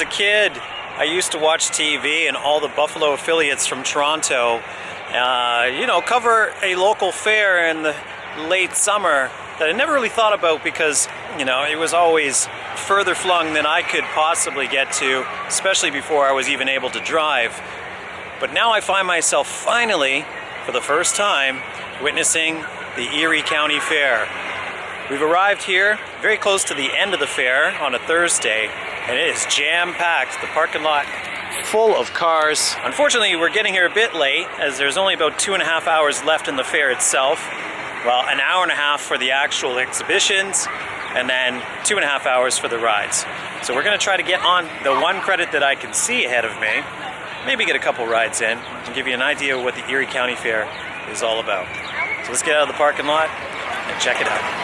a kid, I used to watch TV and all the Buffalo affiliates from Toronto, you know, cover a local fair in the late summer that I never really thought about because, you know, it was always further flung than I could possibly get to, especially before I was even able to drive. But now I find myself finally, for the first time, witnessing the Erie County Fair. We've arrived here very close to the end of the fair on a Thursday, and it is jam-packed. The parking lot full of cars. Unfortunately, we're getting here a bit late as there's only about 2.5 hours left in the fair itself. Well, an hour and a half for the actual exhibitions, and then 2.5 hours for the rides. So we're gonna try to get on the one credit that I can see ahead of me, maybe get a couple rides in, and give you an idea of what the Erie County Fair is all about. So let's get out of the parking lot and check it out.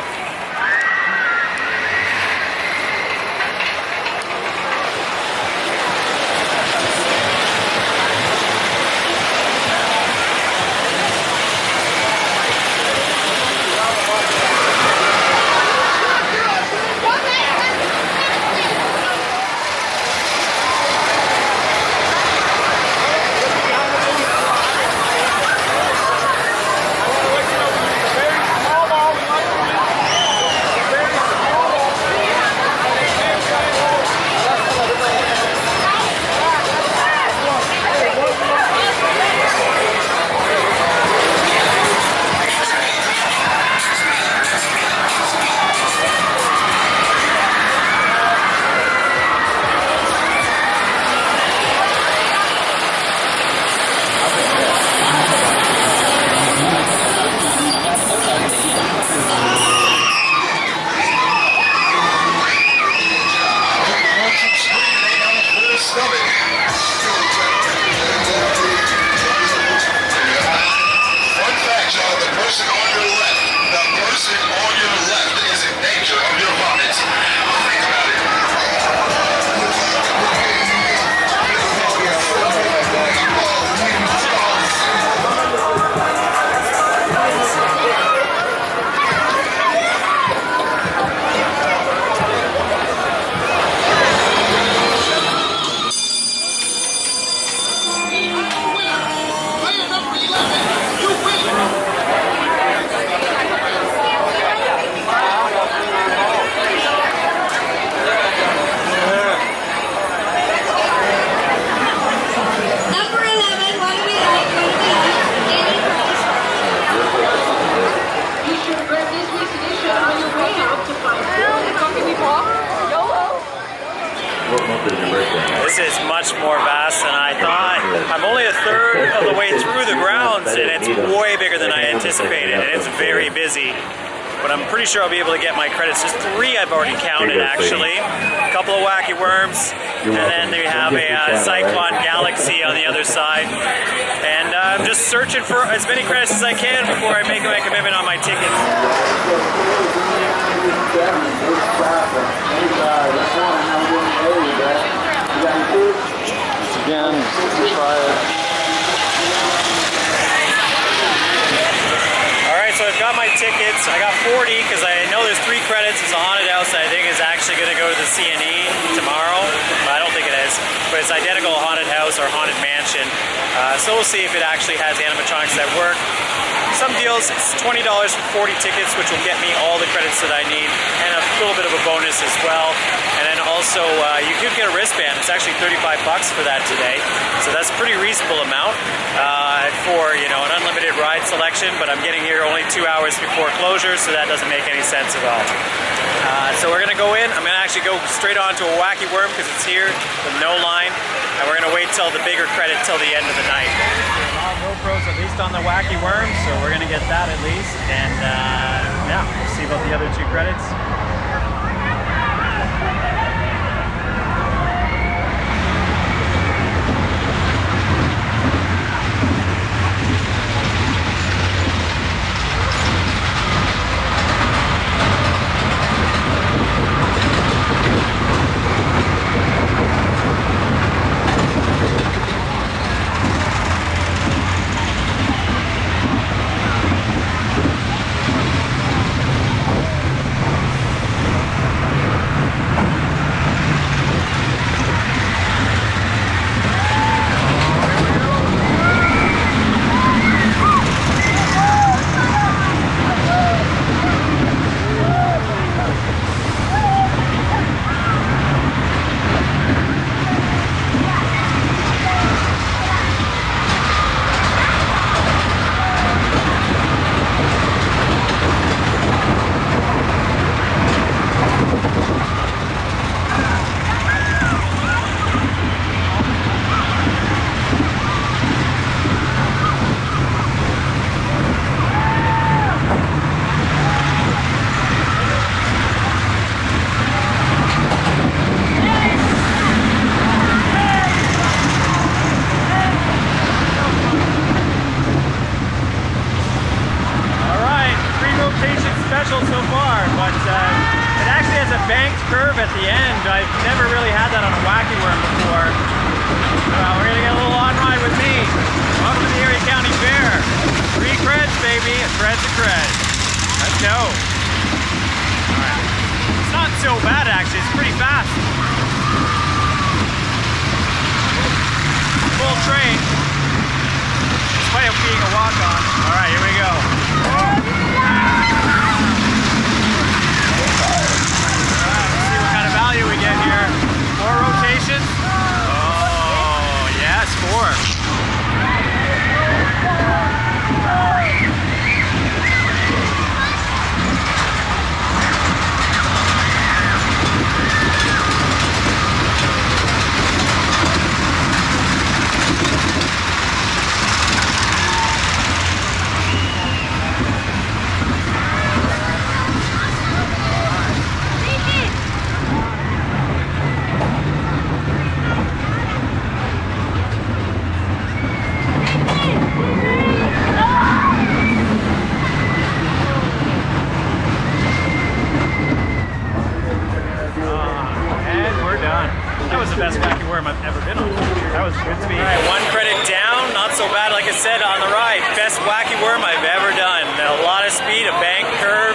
This is much more vast than I thought. I'm only a third of the way through the grounds and it's way bigger than I anticipated, and it's very busy. But I'm pretty sure I'll be able to get my credits. There's 3 I've already counted actually. A couple of Wacky Worms, and then they have a Cyclone Galaxy on the other side. And I'm just searching for as many credits as I can before I make my commitment on my tickets. Again, try it. Alright, so I've got my tickets. I got 40 because I know there's 3 credits. It's a haunted house that I think is actually going to go to the CNE tomorrow. I don't think it is, but it's identical to haunted house or haunted mansion. So we'll see if it actually has animatronics that work. Some deals, it's $20 for 40 tickets, which will get me all the credits that I need, and a little bit of a bonus as well. And then also, you could get a wristband. It's actually $35 for that today, so that's a pretty reasonable amount for, you know, an unlimited ride selection. But I'm getting here only 2 hours before closure, so that doesn't make any sense at all. So we're gonna go in. I'm gonna actually go straight on to a Wacky Worm because it's here with no line, and we're gonna wait till the bigger credit till the end of the night. GoPros at least on the Wacky Worm, so we're gonna get that at least, and yeah, we'll see about the other 2 credits. banked curve at the end. I've never really had that on a Wacky Worm before. We're gonna get a little on-ride with me. Welcome to the Erie County Fair. 3 creds, baby. A cred's a cred. Let's go. Alright. It's not so bad, actually. It's pretty fast. Full train. Despite it being a walk-on. Alright, here we go. Alright, let's see what kind of value we get here. 4 rotations. Oh, yes, 4. That was the best Wacky Worm I've ever been on. That was good speed. All right, 1 credit down, not so bad. Like I said on the ride, best Wacky Worm I've ever done. A lot of speed, a bank curve.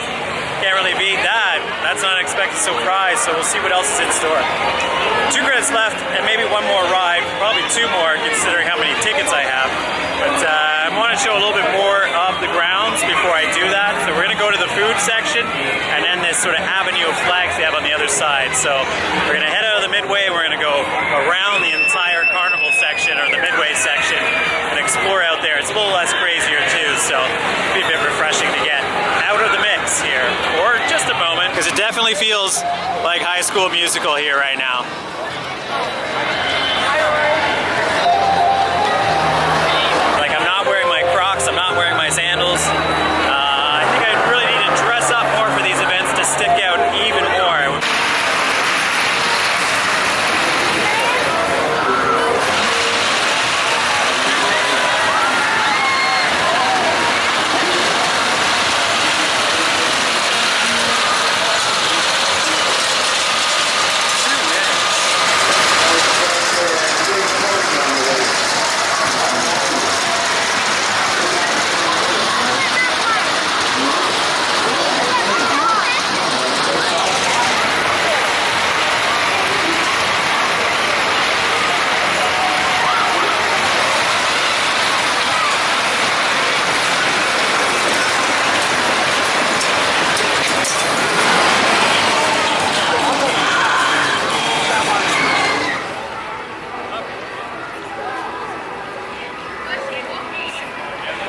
Can't really beat that. That's an unexpected surprise, so we'll see what else is in store. 2 credits left, and maybe 1 more ride. Probably 2 more, considering how many tickets I have. But I want to show a little bit more of the grounds before I do that. So we're going to go to the food section, and then this sort of avenue of flags they have on the other side. So we're going to head out of the midway, we're going to go around the entire carnival section, or the midway section, and explore out there. It's a little less crazier too, so it'll be a bit refreshing to get out of the mix here for just a moment, because it definitely feels like High School Musical here right now. Like, I'm not wearing my Crocs, I'm not wearing my sandals. I think I really need to dress up more for these events to stick out even more.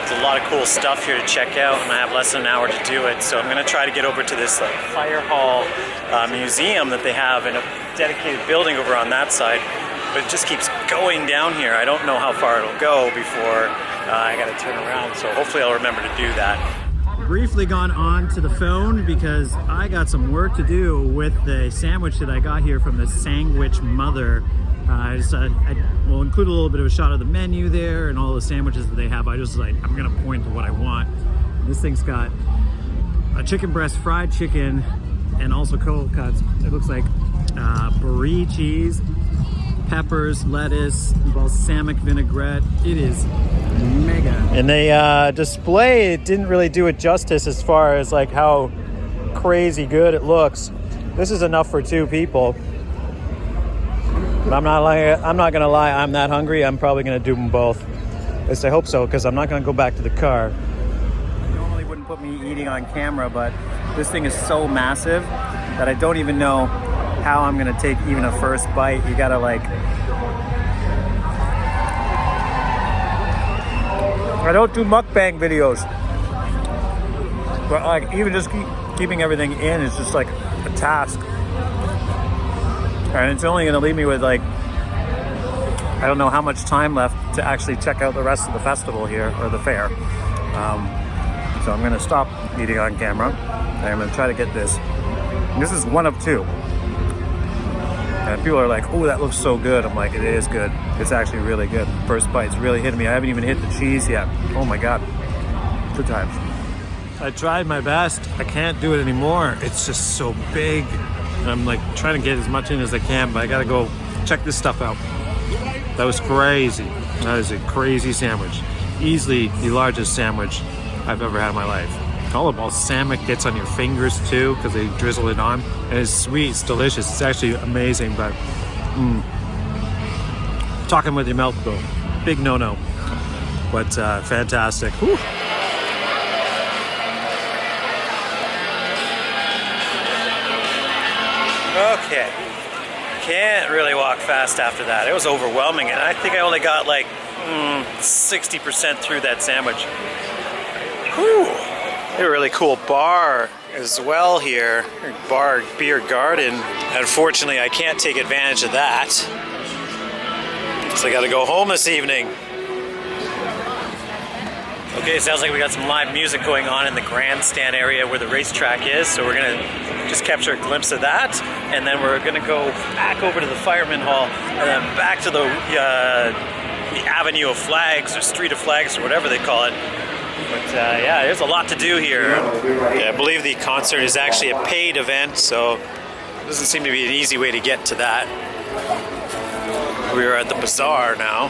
A lot of cool stuff here to check out, and I have less than an hour to do it, so I'm going to try to get over to this fire hall museum that they have in a dedicated building over on that side, but it just keeps going down here. I don't know how far it'll go before I got to turn around, so hopefully I'll remember to do that. Briefly gone on to the phone because I got some work to do with the sandwich that I got here from the Sandwich Mother. I will include a little bit of a shot of the menu there and all the sandwiches that they have. I'm gonna point to what I want. This thing's got a chicken breast, fried chicken, and also cold cuts. It looks like brie cheese, peppers, lettuce, balsamic vinaigrette. It is mega. And the display, it didn't really do it justice as far as like how crazy good it looks. This is enough for 2 people. But I'm not gonna lie, I'm that hungry, I'm probably gonna do them both. At least I hope so, because I'm not gonna go back to the car. I normally wouldn't put me eating on camera, but this thing is so massive that I don't even know how I'm gonna take even a first bite. You gotta like... I don't do mukbang videos. But like, even just keeping everything in is just like a task. And it's only going to leave me with like, I don't know how much time left to actually check out the rest of the festival here, or the fair. So I'm going to stop eating on camera, and I'm going to try to get this. And this is 1 of 2. And people are like, oh, that looks so good. I'm like, it is good. It's actually really good. First bite's really hitting me. I haven't even hit the cheese yet. Oh my God. 2 times. I tried my best. I can't do it anymore. It's just so big. And I'm like trying to get as much in as I can, but I gotta go check this stuff out. That was crazy. That is a crazy sandwich. Easily the largest sandwich I've ever had in my life. All the balsamic gets on your fingers too because they drizzle it on. And it's sweet, it's delicious. It's actually amazing, but talking with your mouth though, big no-no. But fantastic. Whew. Okay. Can't really walk fast after that. It was overwhelming, and I think I only got like 60% through that sandwich. Whew. A really cool bar as well here. Bar, beer garden. Unfortunately, I can't take advantage of that. So I gotta go home this evening. Okay, sounds like we got some live music going on in the grandstand area where the racetrack is, so we're gonna just capture a glimpse of that, and then we're gonna go back over to the Fireman Hall, and then back to the Avenue of Flags, or Street of Flags, or whatever they call it. But yeah, there's a lot to do here. Yeah, I believe the concert is actually a paid event, so it doesn't seem to be an easy way to get to that. We are at the bazaar now.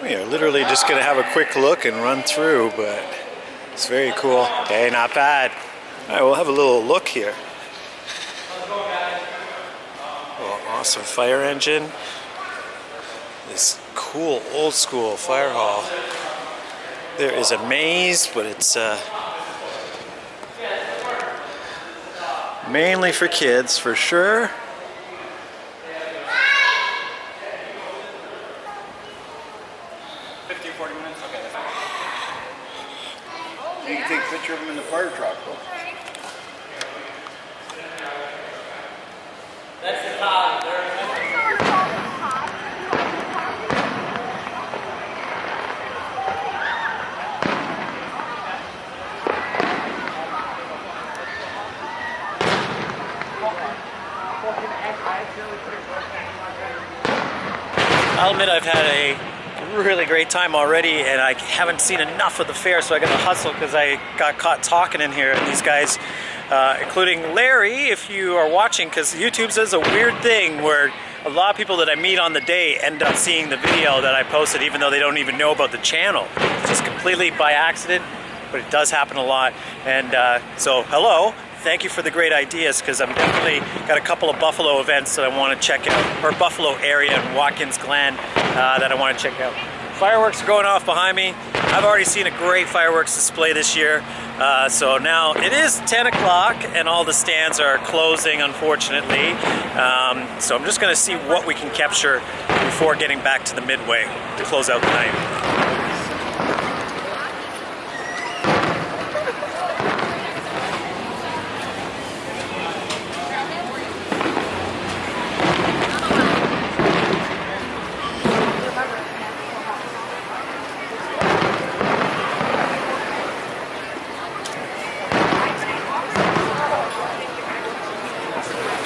We are literally just going to have a quick look and run through, but it's very cool. Okay, not bad. All right, we'll have a little look here. Oh, awesome fire engine. This cool old school fire hall. There is a maze, but it's mainly for kids for sure. You can take a picture of them in the fire truck. That's the top. I'll admit I've had a really great time already, and I haven't seen enough of the fair, so I gotta hustle because I got caught talking in here, and these guys, including Larry, if you are watching, because YouTube says a weird thing where a lot of people that I meet on the day end up seeing the video that I posted even though they don't even know about the channel. It's just completely by accident, but it does happen a lot. And so hello, thank you for the great ideas, because I'm definitely got a couple of Buffalo events that I want to check out, or Buffalo area and Watkins Glen that I want to check out. Fireworks are going off behind me. I've already seen a great fireworks display this year. So now it is 10 o'clock and all the stands are closing, unfortunately. So I'm just gonna see what we can capture before getting back to the midway to close out the night.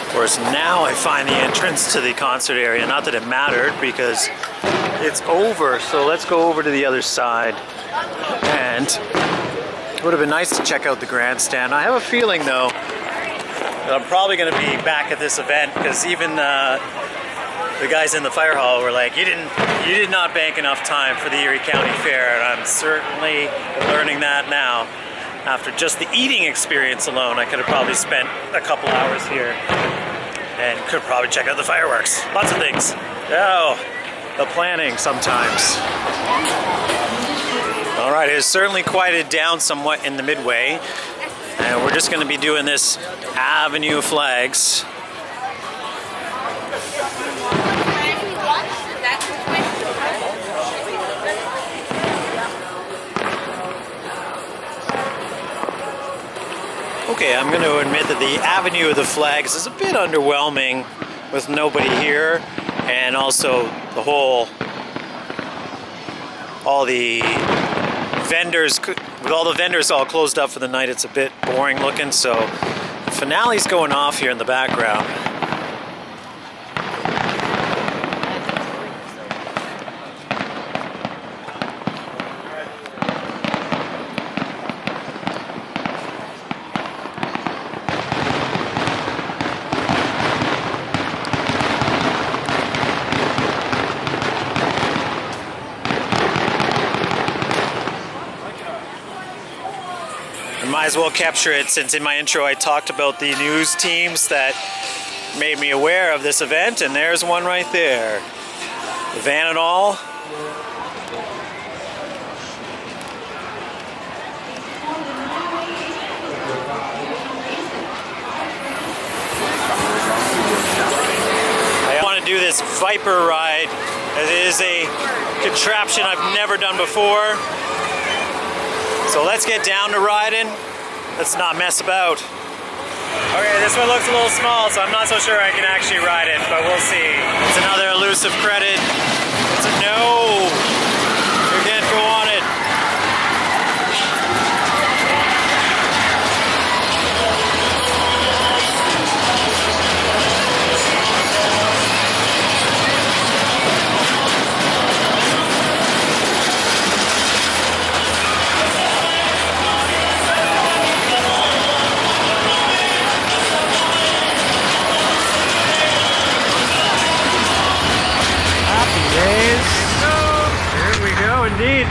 Of course, now I find the entrance to the concert area. Not that it mattered because it's over, so let's go over to the other side. And it would have been nice to check out the grandstand. I have a feeling though that I'm probably going to be back at this event, because even the guys in the fire hall were like, you did not bank enough time for the Erie County Fair, and I'm certainly learning that now. After just the eating experience alone, I could have probably spent a couple hours here and could probably check out the fireworks. Lots of things. Oh, the planning sometimes. All right, it has certainly quieted down somewhat in the midway, and we're just going to be doing this Avenue of Flags. Okay, I'm going to admit that the Avenue of the Flags is a bit underwhelming with nobody here, and also all the vendors with all the vendors all closed up for the night, it's a bit boring looking, so the finale's going off here in the background. Might as well capture it since in my intro I talked about the news teams that made me aware of this event, and there's one right there. The van and all. I want to do this Viper ride. It is a contraption I've never done before. So let's get down to riding. Let's not mess about. Okay, this one looks a little small, so I'm not so sure I can actually ride it, but we'll see. It's another elusive credit. It's a no. You can't go on it. Indeed.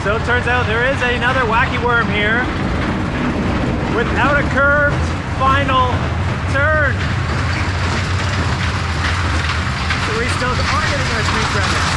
So it turns out there is another Wacky Worm here without a curved final turn. So we still are getting our 3 credits.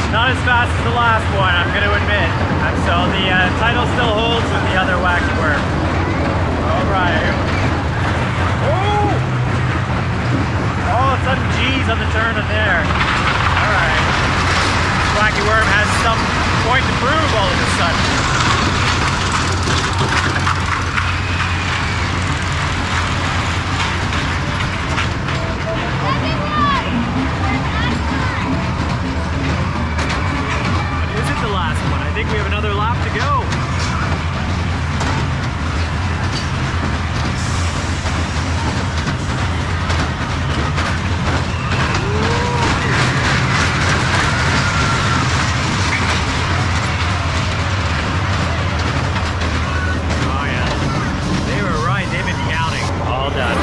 Not as fast as the last one, I'm going to admit. So the title still holds with the other Wacky Worm. Alright. Oh! All of a sudden G's on the turn in there. Alright. Wacky Worm has some point to prove all of a sudden. I think we have another lap to go. Oh yeah, they were right. They've been counting. All done.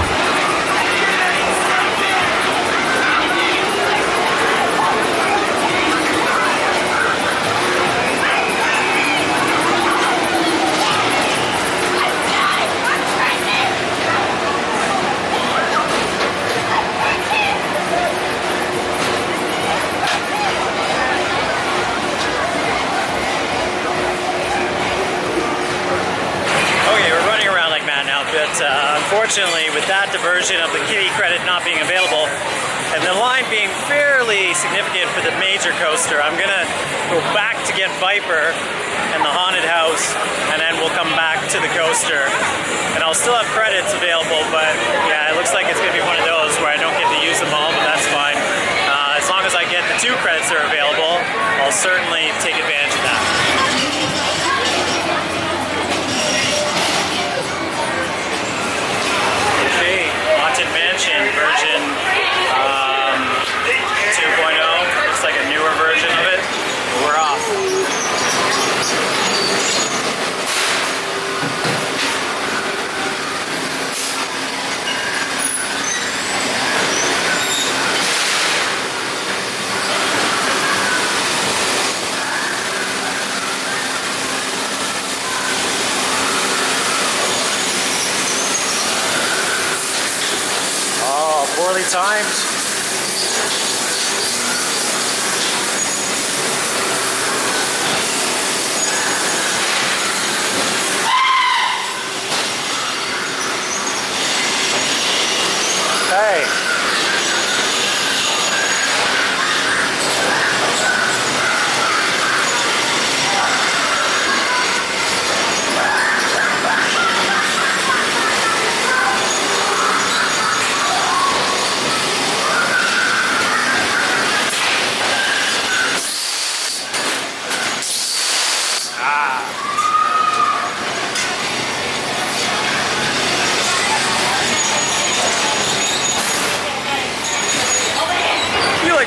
Unfortunately, with that diversion of the kitty credit not being available and the line being fairly significant for the major coaster, I'm gonna go back to get Viper and the haunted house, and then we'll come back to the coaster. And I'll still have credits available, but yeah, it looks like it's gonna be one of those where I don't get to use them all, but that's fine. As long as I get the 2 credits that are available, I'll certainly take advantage of that. poorly timed. Hey.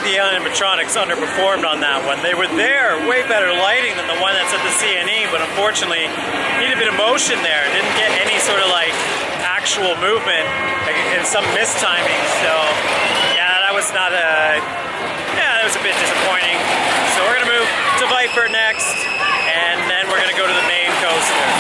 The animatronics underperformed on that one. They were there, way better lighting than the one that's at the CNE, but unfortunately needed a bit of motion there. Didn't get any sort of like actual movement and some mistiming. So yeah, that was not a, yeah, that was a bit disappointing. So we're gonna move to Viper next, and then we're gonna go to the main coaster.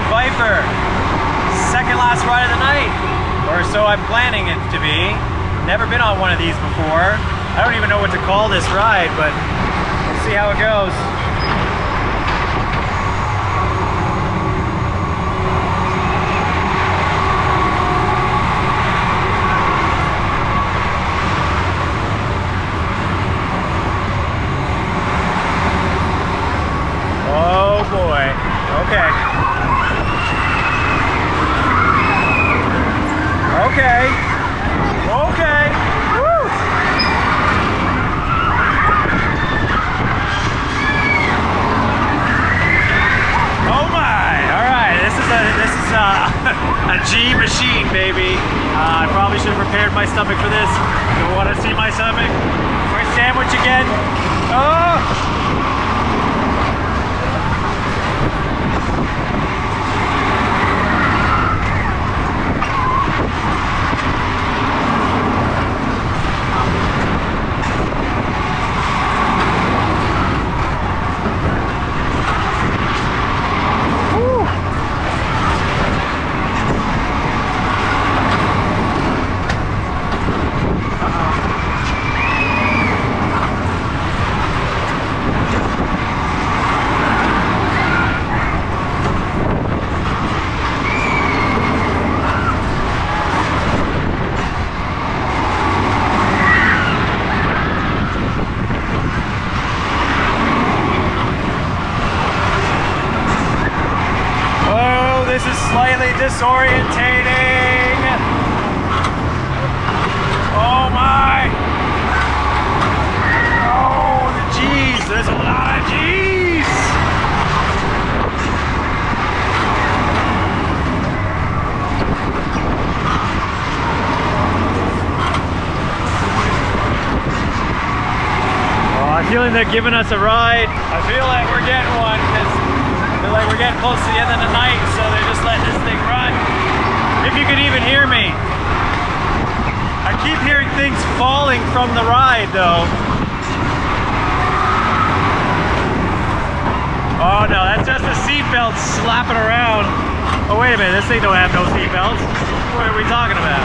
Viper, second last ride of the night, or so I'm planning it to be. Never been on one of these before. I don't even know what to call this ride, but we'll see how it goes. Oh boy, okay. Okay. Okay. Woo! Oh my! All right. This is a G machine, baby. I probably should have prepared my stomach for this. Don't want to see my stomach. First sandwich again. Oh! This is slightly disorientating. Oh my! Oh, the G's. There's a lot of G's. Oh, I'm feeling they're giving us a ride. I feel like we're getting one because like we're getting close to the end of the night, so they're just letting this thing run. If you could even hear me. I keep hearing things falling from the ride though. Oh no, that's just the seatbelt slapping around. Oh wait a minute, this thing don't have no seatbelts. What are we talking about?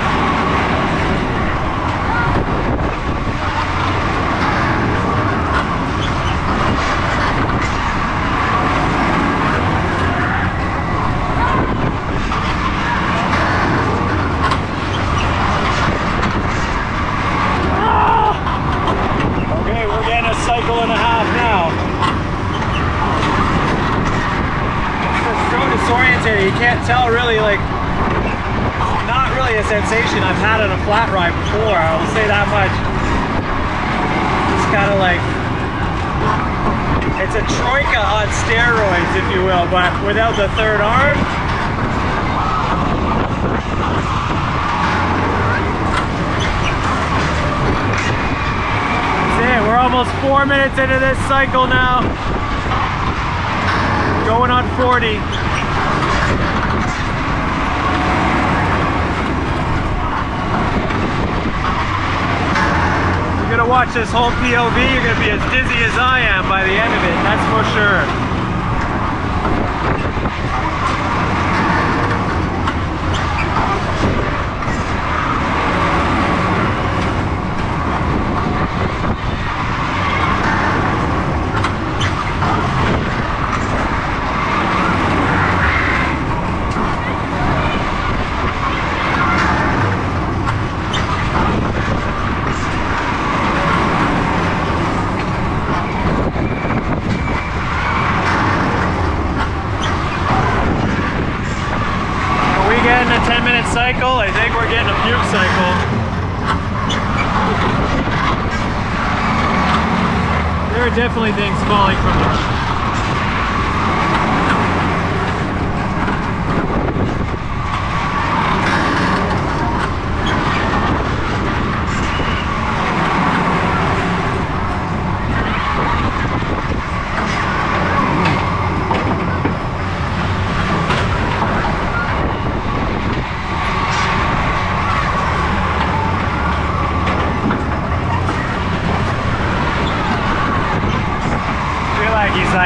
Cycle and a half now. It's so disoriented. You can't tell really, like, not really a sensation I've had on a flat ride before. I will say that much. It's kind of like, it's a troika on steroids, if you will, but without the third arm. We're almost 4 minutes into this cycle now. Going on 40. You're gonna watch this whole POV, you're gonna be as dizzy as I am by the end of it, that's for sure. Getting a 10-minute cycle. I think we're getting a puke cycle. There are definitely things falling from the...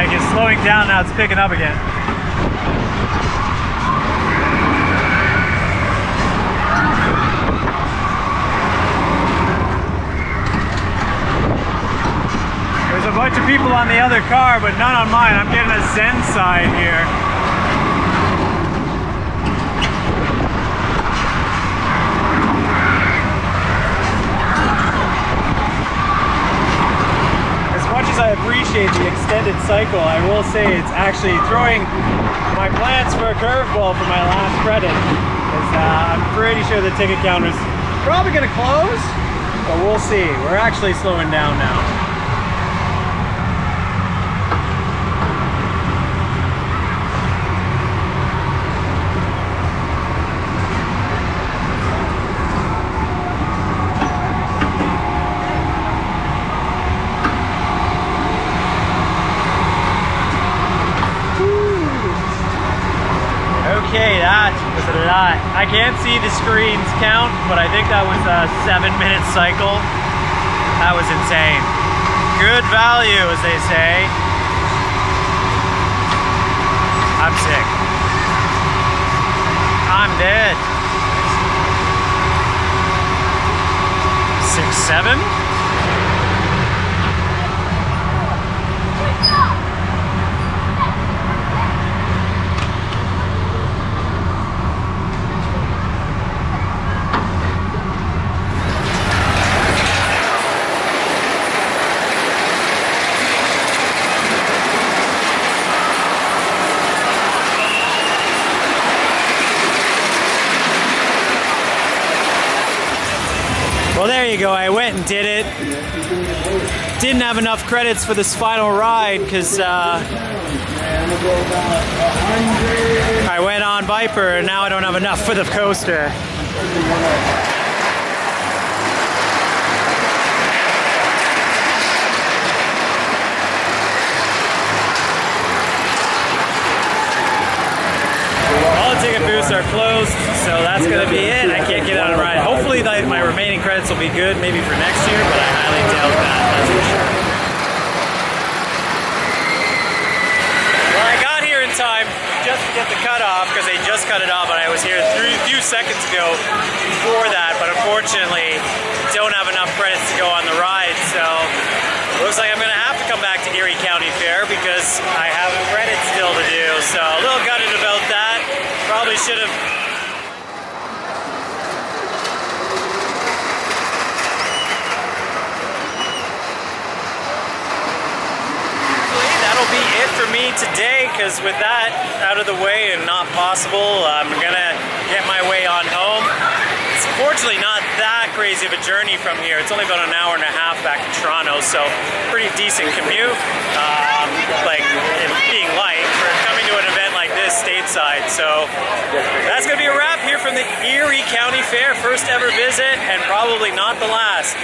It's slowing down now, it's picking up again. There's a bunch of people on the other car, but none on mine. I'm getting a Zen side here. I appreciate the extended cycle. I will say it's actually throwing my plans for a curveball for my last credit. I'm pretty sure the ticket counter's probably going to close, but we'll see. We're actually slowing down now. Okay, that was a lot. I can't see the screen's count, but I think that was a 7-minute cycle. That was insane. Good value, as they say. I'm sick. I'm dead. 6, 7? Well, there you go. I went and did it. Didn't have enough credits for this final ride because I went on Viper and now I don't have enough for the coaster. All the ticket booths are closed, so that's going to be it. I can't get on a ride. Hopefully my remaining credits will be good, maybe for next year, but I highly doubt that, that's for sure. Well, I got here in time just to get the cutoff, because they just cut it off, and I was here a few seconds ago before that, but unfortunately don't have enough credits to go on the ride, so looks like I'm going to have to come back to Erie County Fair because I have credits still to do, so a little gutted about that. Probably should have. That'll be it for me today, because with that out of the way and not possible, I'm gonna get my way on home. It's unfortunately not that crazy of a journey from here. It's only about an hour and a half back to Toronto, so pretty decent commute. Like being light for coming to an event like this stateside. So that's gonna be a wrap here from the Erie County Fair. First ever visit and probably not the last.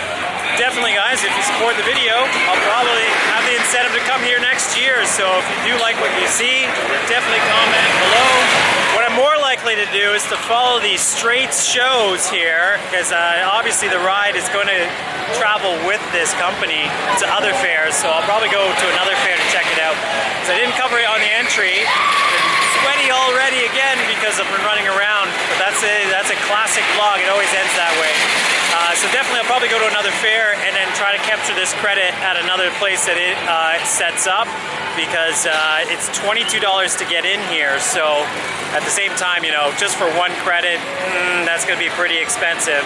definitely guys, if you support the video, I'll probably have the incentive to come here next year. So if you do like what you see, definitely comment below. What I'm more likely to do is to follow these straight shows here, because obviously the ride is going to travel with this company to other fairs, so I'll probably go to another fair to check it out. Because I didn't cover it on the entry. Sweaty already again because I've been running around, but that's a classic vlog. It always ends that way. So definitely I'll probably go to another fair and then try to capture this credit at another place that it sets up, because it's $22 to get in here. So at the same time, you know, just for one credit, that's going to be pretty expensive.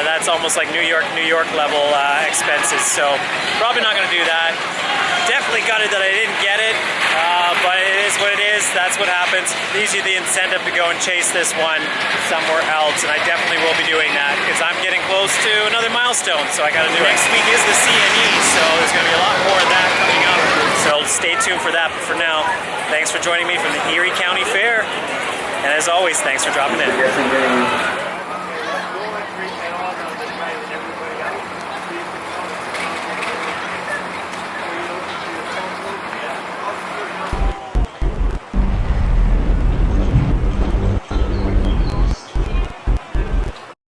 That's almost like New York level expenses. So probably not going to do that. Definitely gutted that I didn't get it, but it is what it is. That's what happens. These are the incentive to go and chase this one somewhere else, and I definitely will be doing that because I'm getting close to another milestone, so I got to do it. Next week is the CNE, so there's going to be a lot more of that coming up. So stay tuned for that. But for now, thanks for joining me from the Erie County Fair, and as always, thanks for dropping in.